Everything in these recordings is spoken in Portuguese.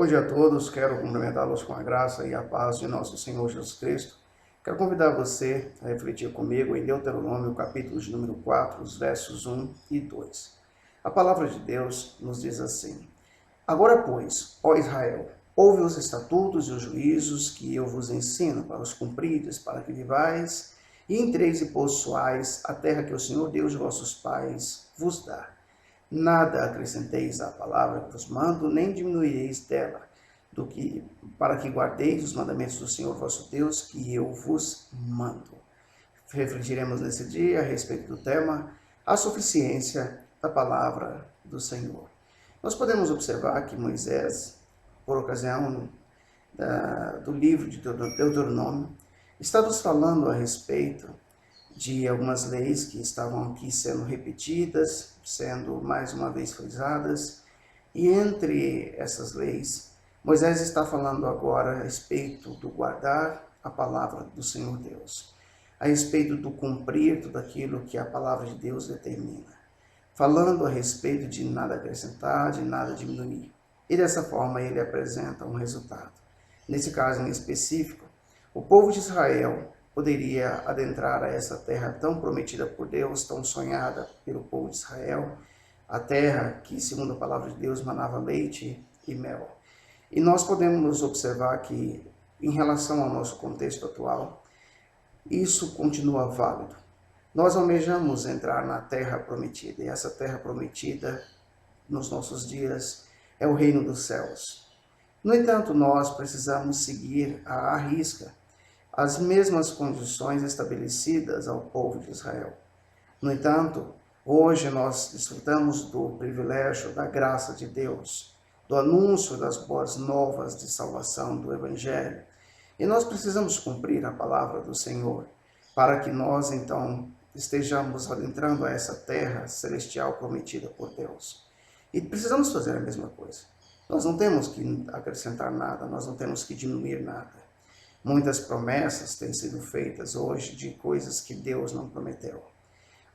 Bom dia a todos, quero cumprimentá-los com a graça e a paz de nosso Senhor Jesus Cristo. Quero convidar você a refletir comigo em Deuteronômio, capítulo de número 4, os versos 1 e 2. A palavra de Deus nos diz assim: Agora, pois, ó Israel, ouve os estatutos e os juízos que eu vos ensino para os cumprides, para que vivais e entreis e possuais a terra que o Senhor Deus de vossos pais vos dá. Nada acrescenteis à palavra que vos mando, nem diminuireis dela, para que guardeis os mandamentos do Senhor vosso Deus, que eu vos mando. Refletiremos nesse dia a respeito do tema, a suficiência da palavra do Senhor. Nós podemos observar que Moisés, por ocasião do livro de Deuteronômio, está nos falando a respeito de algumas leis que estavam aqui sendo repetidas, sendo mais uma vez frisadas, e entre essas leis, Moisés está falando agora a respeito do guardar a palavra do Senhor Deus, a respeito do cumprir tudo aquilo que a palavra de Deus determina, falando a respeito de nada acrescentar, de nada diminuir. E dessa forma ele apresenta um resultado. Nesse caso em específico, o povo de Israel poderia adentrar a essa terra tão prometida por Deus, tão sonhada pelo povo de Israel, a terra que, segundo a palavra de Deus, manava leite e mel. E nós podemos observar que, em relação ao nosso contexto atual, isso continua válido. Nós almejamos entrar na terra prometida, e essa terra prometida, nos nossos dias, é o reino dos céus. No entanto, nós precisamos seguir à risca as mesmas condições estabelecidas ao povo de Israel. No entanto, hoje nós desfrutamos do privilégio da graça de Deus, do anúncio das boas novas de salvação do Evangelho, e nós precisamos cumprir a palavra do Senhor, para que nós, então, estejamos adentrando a essa terra celestial prometida por Deus. E precisamos fazer a mesma coisa. Nós não temos que acrescentar nada, nós não temos que diminuir nada. Muitas promessas têm sido feitas hoje de coisas que Deus não prometeu.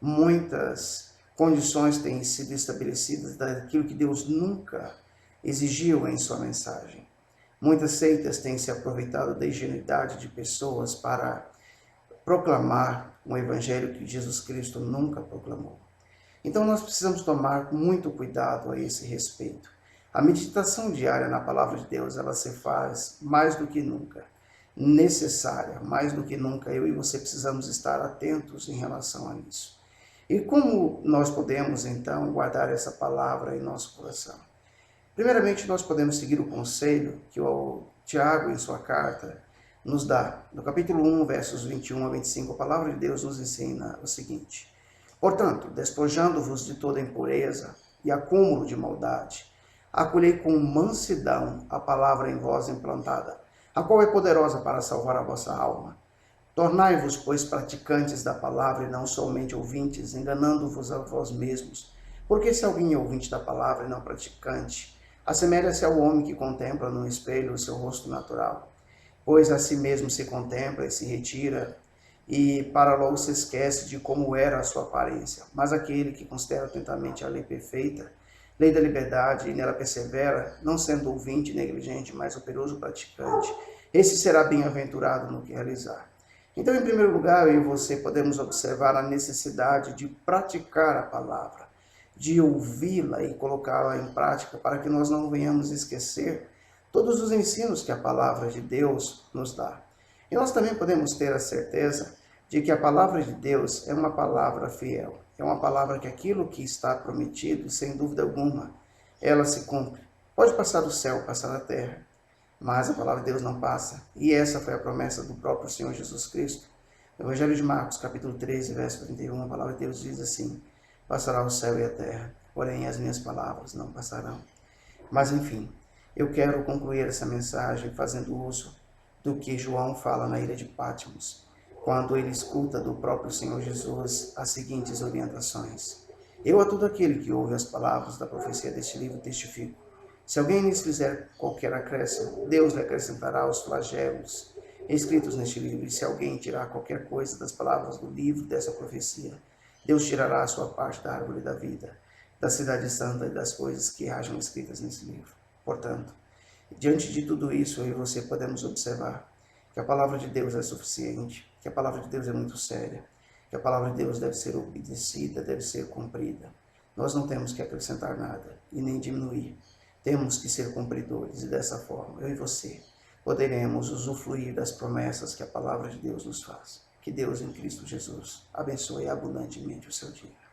Muitas condições têm sido estabelecidas daquilo que Deus nunca exigiu em sua mensagem. Muitas seitas têm se aproveitado da ingenuidade de pessoas para proclamar um evangelho que Jesus Cristo nunca proclamou. Então nós precisamos tomar muito cuidado a esse respeito. A meditação diária na palavra de Deus, ela se faz mais do que nunca necessária, mais do que nunca eu e você precisamos estar atentos em relação a isso. E como nós podemos então guardar essa palavra em nosso coração? Primeiramente, nós podemos seguir o conselho que o Tiago, em sua carta, nos dá. No capítulo 1, versos 21 a 25, a palavra de Deus nos ensina o seguinte: Portanto, despojando-vos de toda impureza e acúmulo de maldade, acolhei com mansidão a palavra em vós implantada, a qual é poderosa para salvar a vossa alma. Tornai-vos, pois, praticantes da palavra e não somente ouvintes, enganando-vos a vós mesmos. Porque se alguém é ouvinte da palavra e não praticante, assemelha-se ao homem que contempla no espelho o seu rosto natural. Pois a si mesmo se contempla e se retira, e para logo se esquece de como era a sua aparência. Mas aquele que considera atentamente a lei perfeita, lei da liberdade, e nela persevera, não sendo ouvinte negligente, mas operoso praticante, esse será bem-aventurado no que realizar. Então, em primeiro lugar, eu e você podemos observar a necessidade de praticar a palavra, de ouvi-la e colocá-la em prática, para que nós não venhamos esquecer todos os ensinos que a palavra de Deus nos dá. E nós também podemos ter a certeza de que a palavra de Deus é uma palavra fiel. É uma palavra que aquilo que está prometido, sem dúvida alguma, ela se cumpre. Pode passar do céu, passar da terra, mas a palavra de Deus não passa. E essa foi a promessa do próprio Senhor Jesus Cristo. No Evangelho de Marcos, capítulo 13, verso 31, a palavra de Deus diz assim: Passará o céu e a terra, porém as minhas palavras não passarão. Mas enfim, eu quero concluir essa mensagem fazendo uso do que João fala na ilha de Patmos, quando ele escuta do próprio Senhor Jesus as seguintes orientações: Eu a todo aquele que ouve as palavras da profecia deste livro testifico. Se alguém lhes fizer qualquer acréscimo, Deus lhe acrescentará os flagelos escritos neste livro. E se alguém tirar qualquer coisa das palavras do livro dessa profecia, Deus tirará a sua parte da árvore da vida, da cidade santa e das coisas que hajam escritas nesse livro. Portanto, Diante de tudo isso, eu e você podemos observar que a palavra de Deus é suficiente, que a palavra de Deus é muito séria, que a palavra de Deus deve ser obedecida, deve ser cumprida. Nós não temos que acrescentar nada e nem diminuir. Temos que ser cumpridores e dessa forma, eu e você, poderemos usufruir das promessas que a palavra de Deus nos faz. Que Deus em Cristo Jesus abençoe abundantemente o seu dia.